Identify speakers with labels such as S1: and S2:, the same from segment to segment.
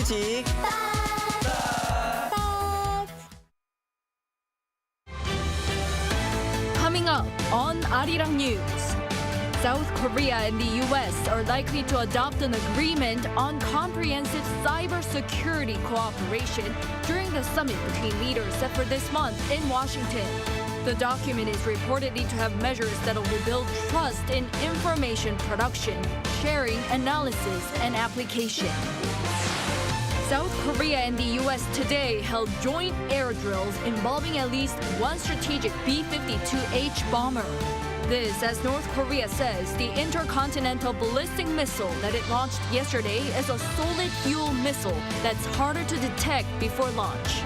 S1: 뮤직.
S2: Coming up on Arirang News, South Korea and the U.S. are likely to adopt an agreement on comprehensive cybersecurity cooperation during the summit between leaders set for this month in Washington. The document is reportedly to have measures that will build trust in information production, sharing, analysis, and application. South Korea and the U.S. today held joint air drills involving at least one strategic B-52H bomber. This, as North Korea says, the intercontinental ballistic missile that it launched yesterday is a solid-fueled missile that's harder to detect before launch.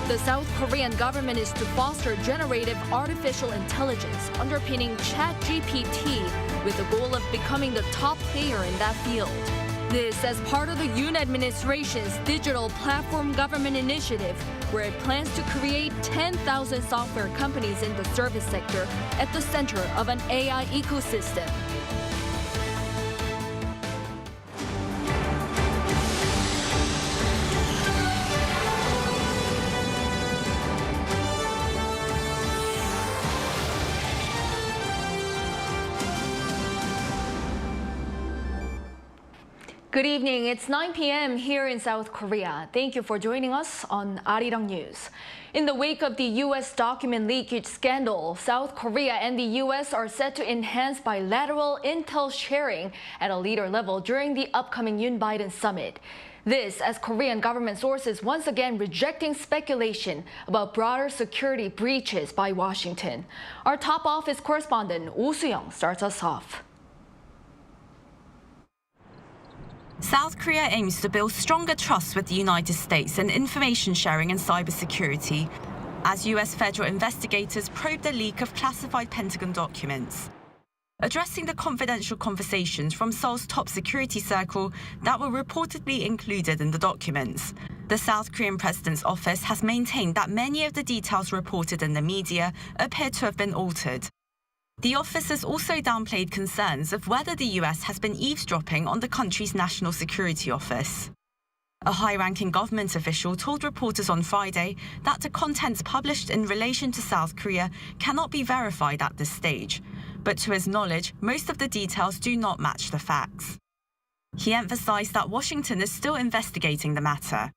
S2: The South Korean government is to foster generative artificial intelligence underpinning ChatGPT with the goal of becoming the top player in that field. This as part of the Yoon administration's digital platform government initiative, where it plans to create 10,000 software companies in the service sector at the center of an AI ecosystem. Good evening. It's 9 p.m. here in South Korea. Thank you for joining us on Arirang News. In the wake of the U.S. document leakage scandal, South Korea and the U.S. are set to enhance bilateral intel sharing at a leader level during the upcoming Yoon Biden summit. This as Korean government sources once again rejecting speculation about broader security breaches by Washington. Our top office correspondent Oh Soo-young starts us off.
S3: South Korea aims to build stronger trust with the United States in information sharing and cybersecurity, as U.S. federal investigators probe the leak of classified Pentagon documents. Addressing the confidential conversations from Seoul's top security circle that were reportedly included in the documents, the South Korean president's office has maintained that many of the details reported in the media appear to have been altered. The office has also downplayed concerns of whether the U.S. has been eavesdropping on the country's National Security Office. A high-ranking government official told reporters on Friday that the contents published in relation to South Korea cannot be verified at this stage, but to his knowledge, most of the details do not match the facts. He emphasized that Washington is still investigating the matter.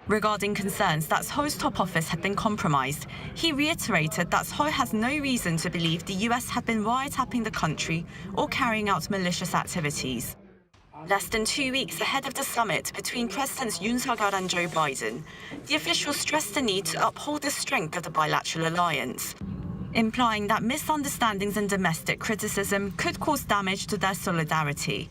S3: Regarding concerns that Seoul's top office had been compromised, he reiterated that Seoul has no reason to believe the U.S. had been wiretapping the country or carrying out malicious activities. Less than 2 weeks ahead of the summit between Presidents Yun Seok Yeol and Joe Biden, the official stressed the need to uphold the strength of the bilateral alliance, implying that misunderstandings and domestic criticism could cause damage to their solidarity.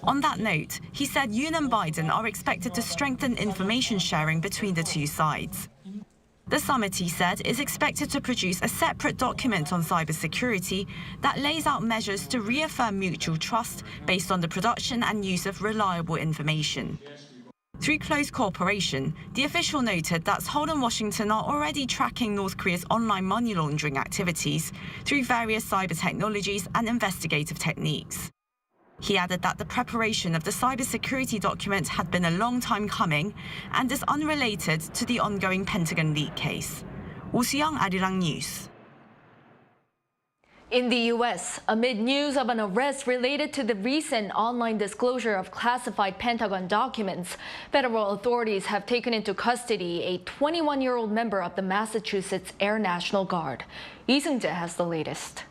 S3: On that note, he said Yoon and Biden are expected to strengthen information sharing between the two sides. The summit, he said, is expected to produce a separate document on cybersecurity that lays out measures to reaffirm mutual trust based on the production and use of reliable information. Through close cooperation, the official noted that Seoul and Washington are already tracking North Korea's online money laundering activities through various cyber technologies and investigative techniques. He added that the preparation of the cybersecurity document had been a long time coming and is unrelated to the ongoing Pentagon leak case. Oh Soo-young, Arirang News.
S2: In the U.S., amid news of an arrest related to the recent online disclosure of classified Pentagon documents, federal authorities have taken into custody a 21-year-old member of the Massachusetts Air National Guard. Lee Seung-jae has the latest.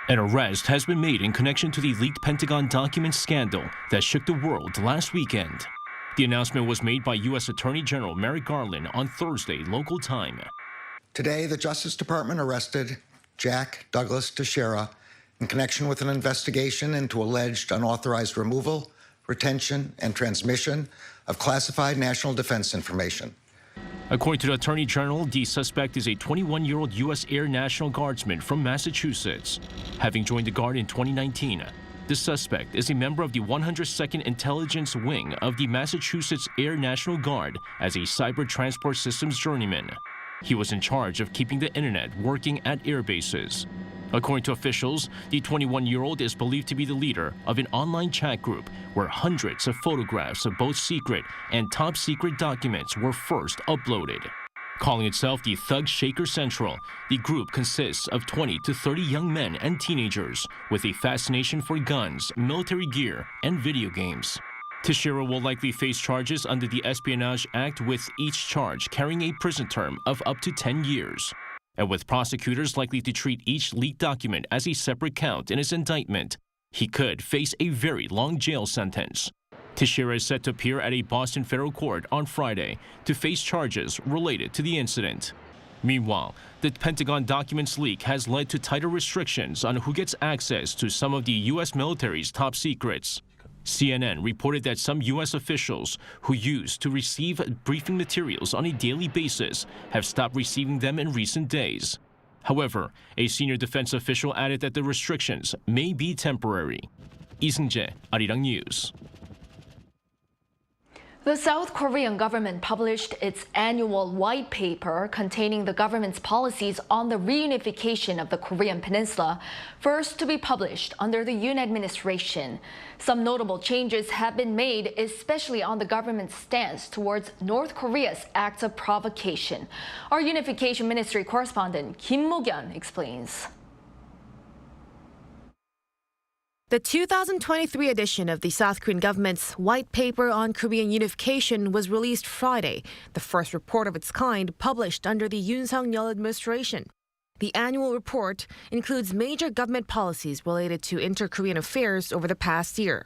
S4: An arrest has been made in connection to the leaked Pentagon documents scandal that shook the world last weekend. The announcement was made by U.S. Attorney General Merrick Garland on Thursday, local time.
S5: Today, the Justice Department arrested Jack Douglas Teixeira in connection with an investigation into alleged unauthorized removal, retention, and transmission of classified national defense information.
S4: According to the Attorney General, the suspect is a 21-year-old U.S. Air National Guardsman from Massachusetts. Having joined the Guard in 2019, the suspect is a member of the 102nd Intelligence Wing of the Massachusetts Air National Guard as a cyber transport systems journeyman. He was in charge of keeping the internet working at air bases. According to officials, the 21-year-old is believed to be the leader of an online chat group where hundreds of photographs of both secret and top-secret documents were first uploaded. Calling itself the Thug Shaker Central, the group consists of 20 to 30 young men and teenagers with a fascination for guns, military gear, and video games. Teixeira will likely face charges under the Espionage Act, with each charge carrying a prison term of up to 10 years. And with prosecutors likely to treat each leaked document as a separate count in his indictment, he could face a very long jail sentence. Teixeira is set to appear at a Boston federal court on Friday to face charges related to the incident. Meanwhile, the Pentagon documents leak has led to tighter restrictions on who gets access to some of the U.S. military's top secrets. CNN reported that some U.S. officials who used to receive briefing materials on a daily basis have stopped receiving them in recent days. However, a senior defense official added that the restrictions may be temporary. Lee Seung-jae, Arirang News.
S2: The South Korean government published its annual white paper containing the government's policies on the reunification of the Korean Peninsula, first to be published under the Yoon administration. Some notable changes have been made, especially on the government's stance towards North Korea's acts of provocation. Our Unification Ministry correspondent Kim Mo-kyun explains.
S1: The 2023 edition of the South Korean government's White Paper on Korean Unification was released Friday, the first report of its kind published under the Yoon Suk Yeol administration. The annual report includes major government policies related to inter-Korean affairs over the past year.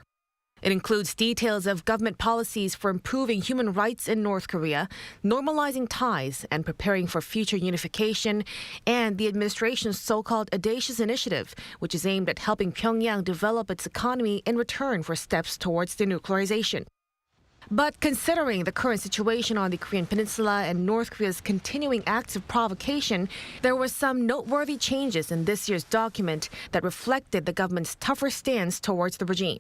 S1: It includes details of government policies for improving human rights in North Korea, normalizing ties, and preparing for future unification, and the administration's so-called audacious initiative, which is aimed at helping Pyongyang develop its economy in return for steps towards denuclearization. But considering the current situation on the Korean Peninsula and North Korea's continuing acts of provocation, there were some noteworthy changes in this year's document that reflected the government's tougher stance towards the regime.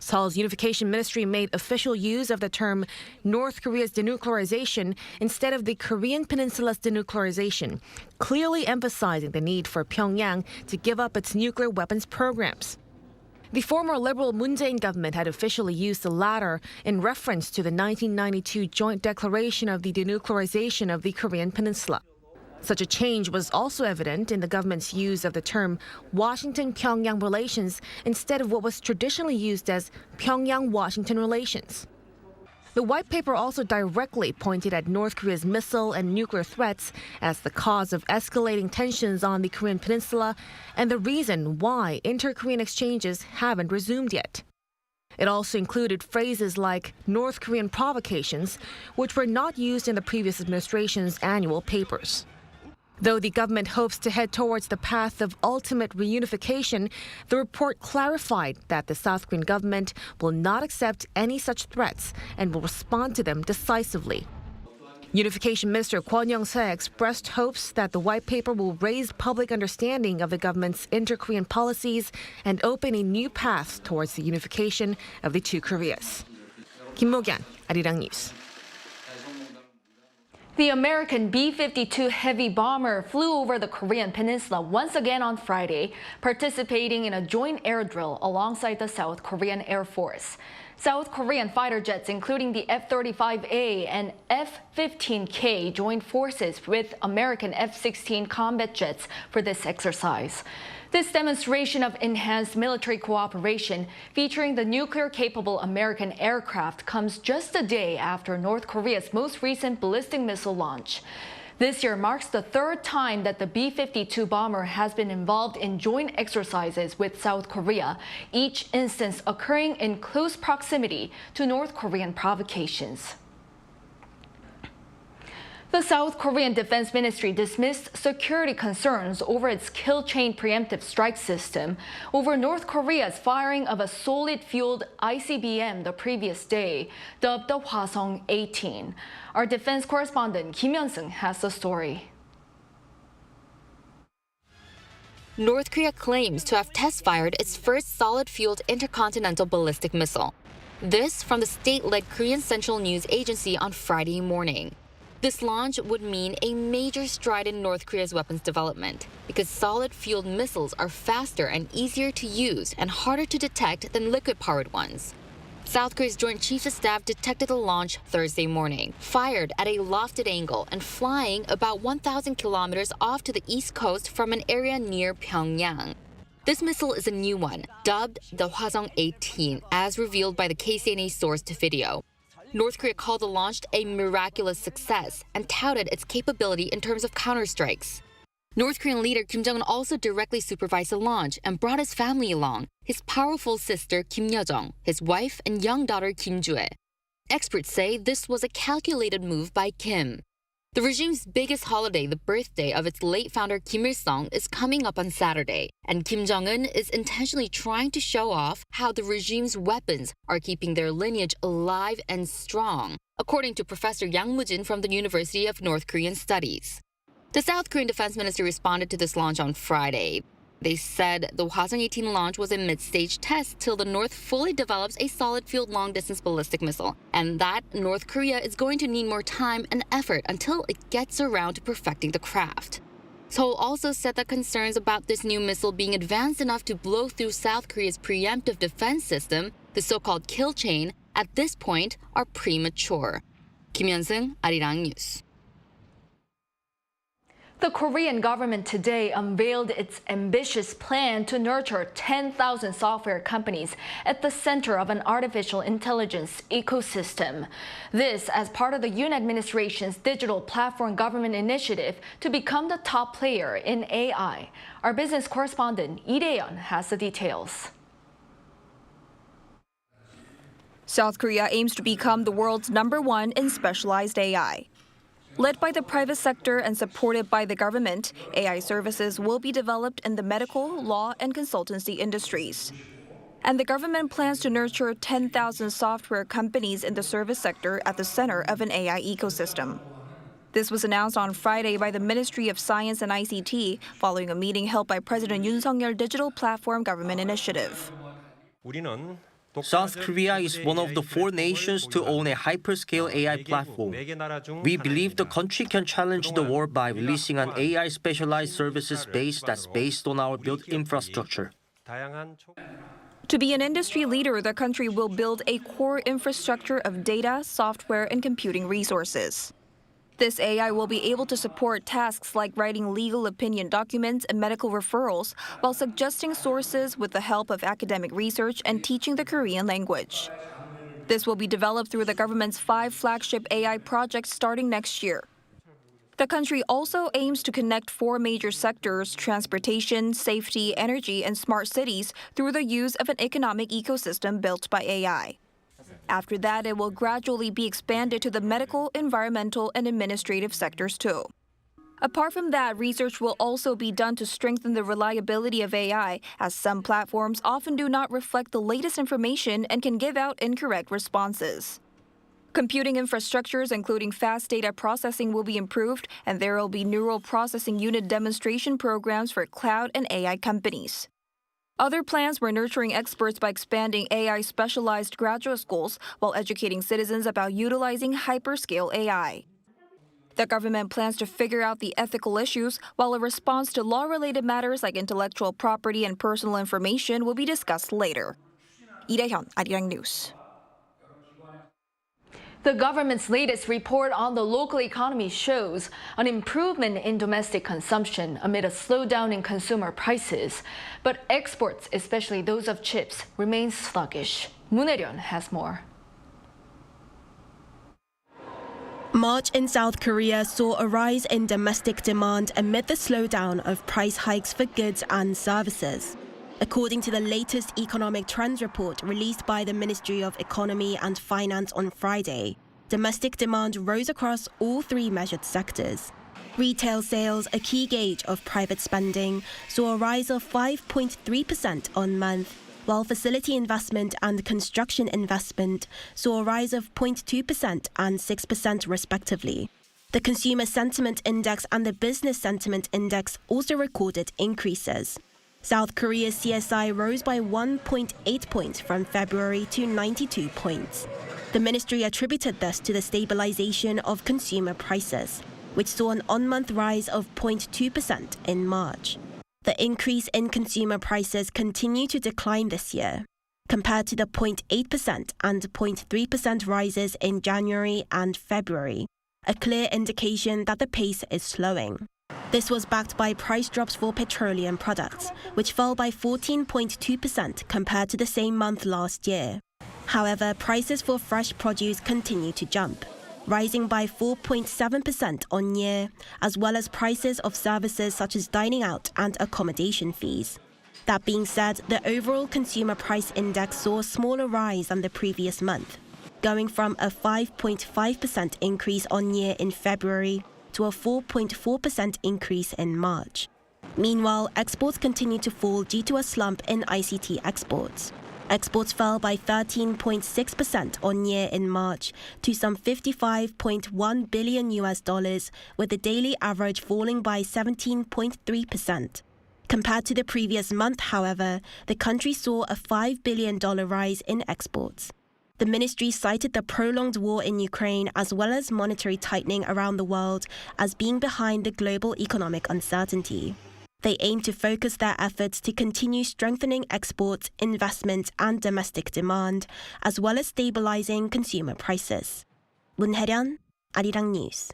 S1: Seoul's Unification Ministry made official use of the term North Korea's denuclearization instead of the Korean Peninsula's denuclearization, clearly emphasizing the need for Pyongyang to give up its nuclear weapons programs. The former Liberal Moon Jae-in government had officially used the latter in reference to the 1992 joint declaration of the denuclearization of the Korean Peninsula. Such a change was also evident in the government's use of the term Washington-Pyongyang relations instead of what was traditionally used as Pyongyang-Washington relations. The white paper also directly pointed at North Korea's missile and nuclear threats as the cause of escalating tensions on the Korean Peninsula and the reason why inter-Korean exchanges haven't resumed yet. It also included phrases like North Korean provocations, which were not used in the previous administration's annual papers. Though the government hopes to head towards the path of ultimate reunification, the report clarified that the South Korean government will not accept any such threats and will respond to them decisively. Unification Minister Kwon Young-se expressed hopes that the white paper will raise public understanding of the government's inter-Korean policies and open a new path towards the unification of the two Koreas. Kim Mo-kyun, Arirang News.
S2: The American B-52 heavy bomber flew over the Korean Peninsula once again on Friday, participating in a joint air drill alongside the South Korean Air Force. South Korean fighter jets, including the F-35A and F-15K, joined forces with American F-16 combat jets for this exercise. This demonstration of enhanced military cooperation featuring the nuclear-capable American aircraft comes just a day after North Korea's most recent ballistic missile launch. This year marks the third time that the B-52 bomber has been involved in joint exercises with South Korea, each instance occurring in close proximity to North Korean provocations. The South Korean Defense Ministry dismissed security concerns over its kill chain preemptive strike system over North Korea's firing of a solid-fueled ICBM the previous day, dubbed the Hwasong-18. Our defense correspondent Kim Hyun-seung has the story.
S6: North Korea claims to have test-fired its first solid-fueled intercontinental ballistic missile. This from the state-led Korean Central News Agency on Friday morning. This launch would mean a major stride in North Korea's weapons development because solid-fueled missiles are faster and easier to use and harder to detect than liquid-powered ones. South Korea's Joint Chiefs of Staff detected the launch Thursday morning, fired at a lofted angle and flying about 1,000 kilometers off to the east coast from an area near Pyongyang. This missile is a new one, dubbed the Hwasong-18, as revealed by the KCNA sourced video. North Korea called the launch a miraculous success and touted its capability in terms of counterstrikes. North Korean leader Kim Jong-un also directly supervised the launch and brought his family along, his powerful sister Kim Yo-jong, his wife and young daughter Kim Ju-ae. Experts say this was a calculated move by Kim. The regime's biggest holiday, the birthday of its late founder Kim Il-sung, is coming up on Saturday, and Kim Jong-un is intentionally trying to show off how the regime's weapons are keeping their lineage alive and strong, according to Professor Yang Mu-jin from the University of North Korean Studies. The South Korean defense ministry responded to this launch on Friday. They said the Hwasong-18 launch was a mid-stage test till the North fully develops a solid-fueled long-distance ballistic missile, and that North Korea is going to need more time and effort until it gets around to perfecting the craft. Seoul also said that concerns about this new missile being advanced enough to blow through South Korea's preemptive defense system, the so-called kill chain, at this point are premature. Kim Hyun-sung, Arirang News.
S2: The Korean government today unveiled its ambitious plan to nurture 10,000 software companies at the center of an artificial intelligence ecosystem. This as part of the Yoon administration's digital platform government initiative to become the top player in AI. Our business correspondent Lee Dae-yeon has the details.
S7: South Korea aims to become the world's #1 in specialized AI. Led by the private sector and supported by the government, AI services will be developed in the medical, law, and consultancy industries. And the government plans to nurture 10,000 software companies in the service sector at the center of an AI ecosystem. This was announced on Friday by the Ministry of Science and ICT following a meeting held by President Yun Suk Yeol Digital Platform Government Initiative.
S8: South Korea is one of the 4 nations to own a hyperscale AI platform. We believe the country can challenge the world by releasing an AI specialized services base that's based on our built infrastructure.
S7: To be an industry leader, the country will build a core infrastructure of data, software, and computing resources. This AI will be able to support tasks like writing legal opinion documents and medical referrals while suggesting sources with the help of academic research and teaching the Korean language. This will be developed through the government's 5 flagship AI projects starting next year. The country also aims to connect 4 major sectors, transportation, safety, energy, and smart cities through the use of an economic ecosystem built by AI. After that, it will gradually be expanded to the medical, environmental, and administrative sectors too. Apart from that, research will also be done to strengthen the reliability of AI, as some platforms often do not reflect the latest information and can give out incorrect responses. Computing infrastructures, including fast data processing, will be improved, and there will be neural processing unit demonstration programs for cloud and AI companies. Other plans were nurturing experts by expanding AI-specialized graduate schools while educating citizens about utilizing hyperscale AI. The government plans to figure out the ethical issues, while a response to law-related matters like intellectual property and personal information will be discussed later. Lee Dae-yeon, Arirang News.
S2: The government's latest report on the local economy shows an improvement in domestic consumption amid a slowdown in consumer prices. But exports, especially those of chips, remain sluggish. Moon Hae-ryun has more.
S9: March in South Korea saw a rise in domestic demand amid the slowdown of price hikes for goods and services. According to the latest economic trends report released by the Ministry of Economy and Finance on Friday, domestic demand rose across all 3 measured sectors. Retail sales, a key gauge of private spending, saw a rise of 5.3% on month, while facility investment and construction investment saw a rise of 0.2% and 6% respectively. The Consumer Sentiment Index and the Business Sentiment Index also recorded increases. South Korea's CSI rose by 1.8 points from February to 92 points. The ministry attributed this to the stabilization of consumer prices, which saw an on-month rise of 0.2% in March. The increase in consumer prices continue to decline this year, compared to the 0.8% and 0.3% rises in January and February, a clear indication that the pace is slowing. This was backed by price drops for petroleum products, which fell by 14.2% compared to the same month last year. However, prices for fresh produce continue to jump, rising by 4.7% on year, as well as prices of services such as dining out and accommodation fees. That being said, the overall consumer price index saw a smaller rise than the previous month, going from a 5.5% increase on year in February to a 4.4% increase in March. Meanwhile, exports continue to fall due to a slump in ICT exports. Exports fell by 13.6% on year in March to some $55.1 billion, with the daily average falling by 17.3%. Compared to the previous month, however, the country saw a $5 billion rise in exports. The ministry cited the prolonged war in Ukraine as well as monetary tightening around the world as being behind the global economic uncertainty. They aim to focus their efforts to continue strengthening exports, investment and domestic demand, as well as stabilizing consumer prices. 문혜련, Arirang News.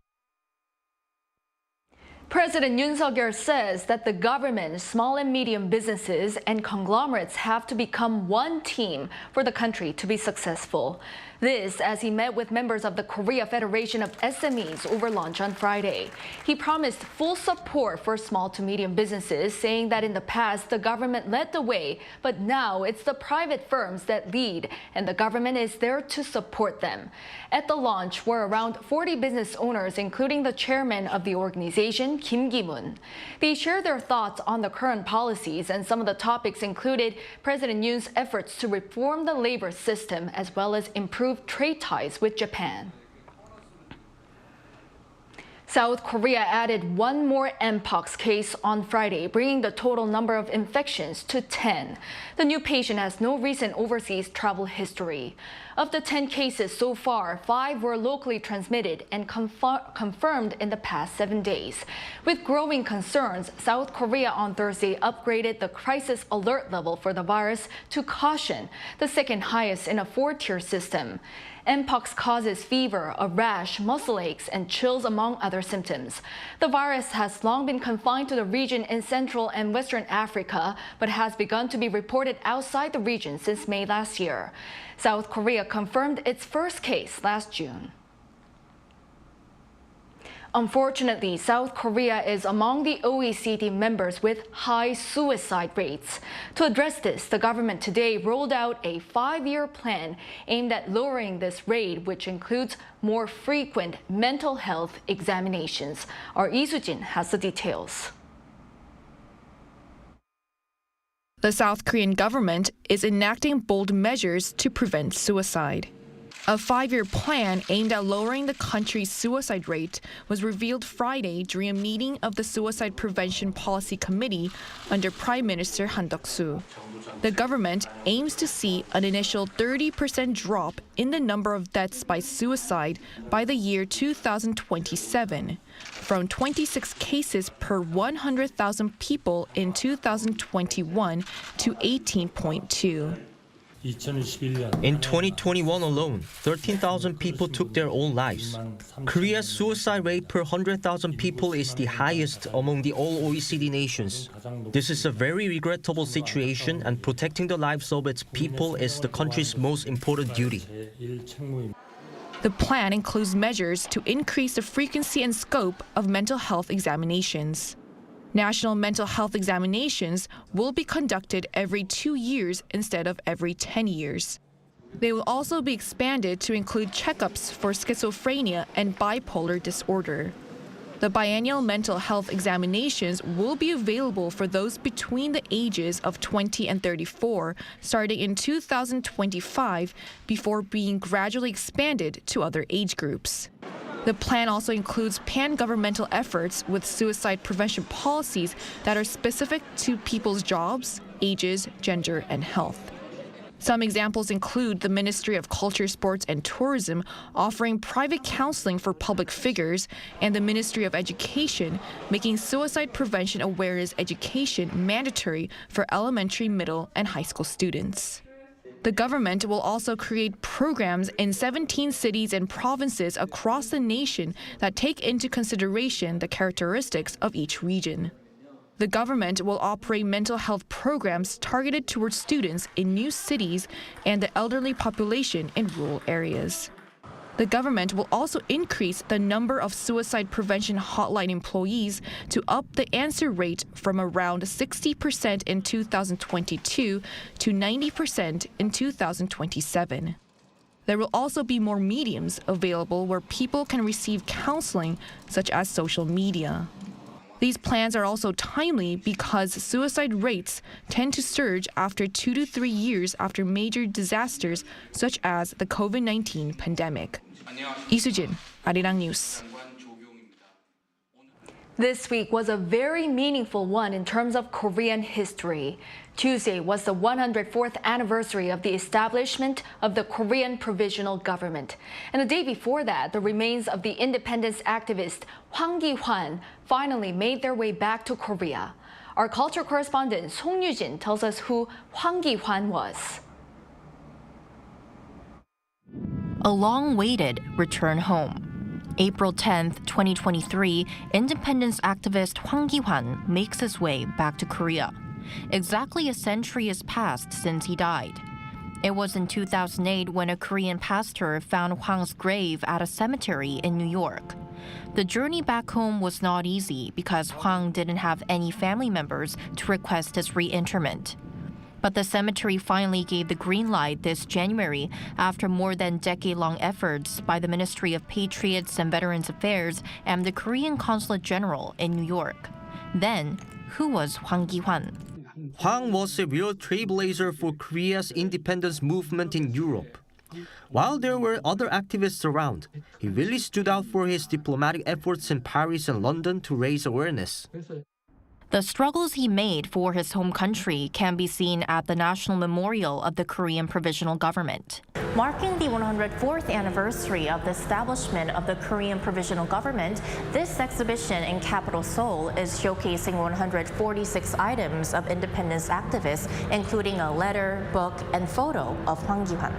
S2: President Yun Suk Yeol says that the government, small and medium businesses, and conglomerates have to become one team for the country to be successful. This as he met with members of the Korea Federation of SMEs over lunch on Friday. He promised full support for small to medium businesses, saying that in the past the government led the way, but now it's the private firms that lead, and the government is there to support them. At the launch were around 40 business owners, including the chairman of the organization, Kim Ki-whan. They shared their thoughts on the current policies, and some of the topics included President Yoon's efforts to reform the labor system as well as improve trade ties with Japan. South Korea added one more mpox case on Friday, bringing the total number of infections to 10. The new patient has no recent overseas travel history. Of the 10 cases so far, 5 were locally transmitted and confirmed in the past 7 days. With growing concerns, South Korea on Thursday upgraded the crisis alert level for the virus to caution, the second highest in a 4-tier system. Mpox causes fever, a rash, muscle aches, and chills, among other symptoms. The virus has long been confined to the region in Central and Western Africa, but has begun to be reported outside the region since May last year. South Korea confirmed its first case last June. Unfortunately, South Korea is among the OECD members with high suicide rates. To address this, the government today rolled out a 5-year plan aimed at lowering this rate, which includes more frequent mental health examinations. Our Lee Soo-jin has the details.
S10: The South Korean government is enacting bold measures to prevent suicide. A 5-year plan aimed at lowering the country's suicide rate was revealed Friday during a meeting of the Suicide Prevention Policy Committee under Prime Minister Han Duck-soo. The government aims to see an initial 30% drop in the number of deaths by suicide by the year 2027, from 26 cases per 100,000 people in 2021 to 18.2.
S8: In 2021 alone, 13,000 people took their own lives. Korea's suicide rate per 100,000 people is the highest among the all OECD nations. This is a very regrettable situation, and protecting the lives of its people is the country's most important duty.
S10: The plan includes measures to increase the frequency and scope of mental health examinations. National mental health examinations will be conducted every 2 years instead of every 10 years. They will also be expanded to include checkups for schizophrenia and bipolar disorder. The biennial mental health examinations will be available for those between the ages of 20 and 34, starting in 2025, before being gradually expanded to other age groups. The plan also includes pan-governmental efforts with suicide prevention policies that are specific to people's jobs, ages, gender, and health. Some examples include the Ministry of Culture, Sports and Tourism offering private counseling for public figures and the Ministry of Education making suicide prevention awareness education mandatory for elementary, middle, and high school students. The government will also create programs in 17 cities and provinces across the nation that take into consideration the characteristics of each region. The government will operate mental health programs targeted towards students in new cities and the elderly population in rural areas. The government will also increase the number of suicide prevention hotline employees to up the answer rate from around 60% in 2022 to 90% in 2027. There will also be more mediums available where people can receive counseling, such as social media. These plans are also timely because suicide rates tend to surge after 2 to 3 years after major disasters such as the COVID-19 pandemic. 이수진, Arirang News.
S2: This week was a very meaningful one in terms of Korean history. Tuesday was the 104th anniversary of the establishment of the Korean Provisional Government. And the day before that, the remains of the independence activist Hwang Kee-whan finally made their way back to Korea. Our culture correspondent Song Yujin tells us who Hwang Kee-whan was.
S11: A long-awaited return home. April 10, 2023, independence activist Hwang Kee-whan makes his way back to Korea. Exactly a century has passed since he died. It was in 2008 when a Korean pastor found Hwang's grave at a cemetery in New York. The journey back home was not easy because Hwang didn't have any family members to request his reinterment. But the cemetery finally gave the green light this January after more than decade-long efforts by the Ministry of Patriots and Veterans Affairs and the Korean Consulate General in New York. Then, who was Hwang Kee-whan?
S8: Hwang was a real trailblazer for Korea's independence movement in Europe. While there were other activists around, he really stood out for his diplomatic efforts in Paris and London to raise awareness.
S11: The struggles he made for his home country can be seen at the National Memorial of the Korean Provisional Government. Marking the 104th anniversary of the establishment of the Korean Provisional Government, this exhibition in capital Seoul is showcasing 146 items of independence activists, including a letter, book, and photo of Hwang Kee-whan.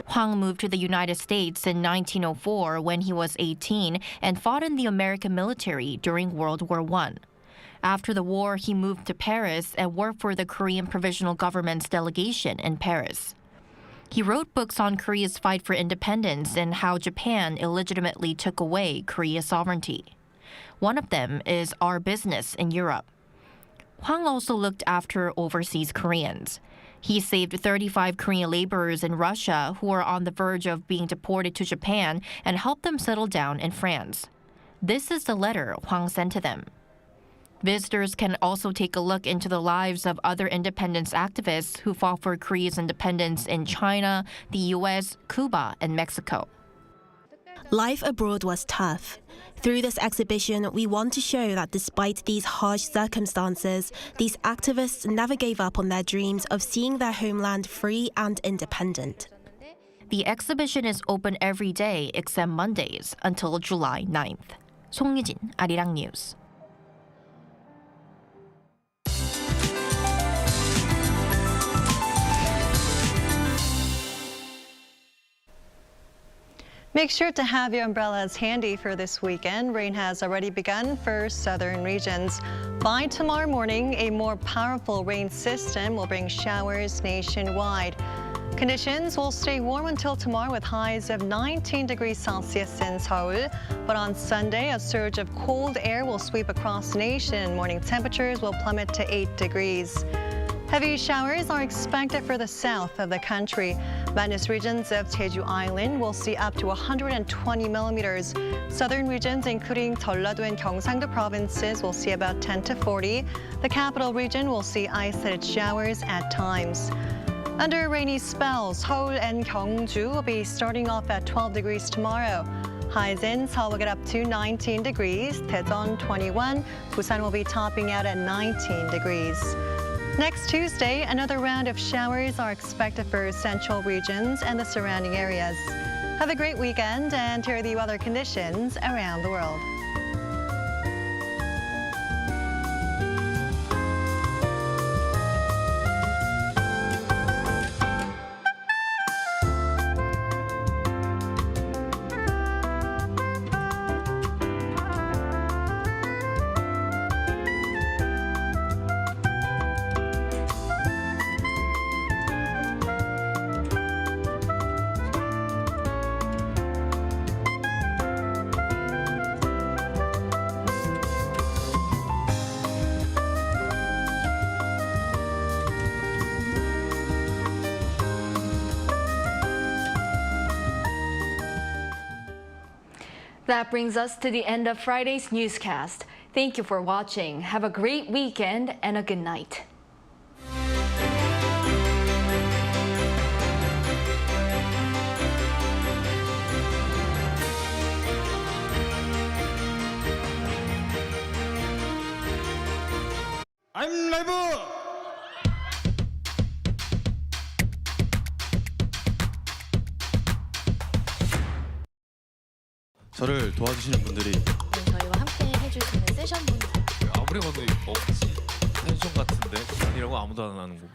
S11: Hwang moved to the United States in 1904 when he was 18 and fought in the American military during World War I. After the war, he moved to Paris and worked for the Korean Provisional Government's delegation in Paris. He wrote books on Korea's fight for independence and how Japan illegitimately took away Korea's sovereignty. One of them is Our Business in Europe. Hwang also looked after overseas Koreans. He saved 35 Korean laborers in Russia who were on the verge of being deported to Japan and helped them settle down in France. This is the letter Hwang sent to them. Visitors can also take a look into the lives of other independence activists who fought for Korea's independence in China, the U.S., Cuba, and Mexico.
S9: Life abroad was tough. Through this exhibition, we want to show that despite these harsh circumstances, these activists never gave up on their dreams of seeing their homeland free and independent.
S11: The exhibition is open every day except Mondays until July 9th. 송유진, Arirang News.
S12: Make sure to have your umbrellas handy for this weekend. Rain has already begun for southern regions. By tomorrow morning, a more powerful rain system will bring showers nationwide. Conditions will stay warm until tomorrow with highs of 19 degrees Celsius in Seoul. But on Sunday, a surge of cold air will sweep across the nation. Morning temperatures will plummet to 8 degrees. Heavy showers are expected for the south of the country. Mountainous regions of Jeju Island will see up to 120 millimeters. Southern regions, including Jeollado and Gyeongsangdo provinces, will see about 10 to 40. The capital region will see isolated showers at times. Under rainy spells, Seoul and Gyeongju will be starting off at 12 degrees tomorrow. Highs in Seoul will get up to 19 degrees, Daejeon 21, Busan will be topping out at 19 degrees. Next Tuesday, another round of showers are expected for central regions and the surrounding areas. Have a great weekend, and here are the weather conditions around the world.
S2: That brings us to the end of Friday's newscast. Thank you for watching. Have a great weekend and a good night.
S13: I'm live! 저를 도와주시는 분들이
S14: 저희와 함께 해줄 수 있는 세션분들
S15: 아무리 봐도 없지. 텐션 같은데 아니라고 아무도 안 하는 거고.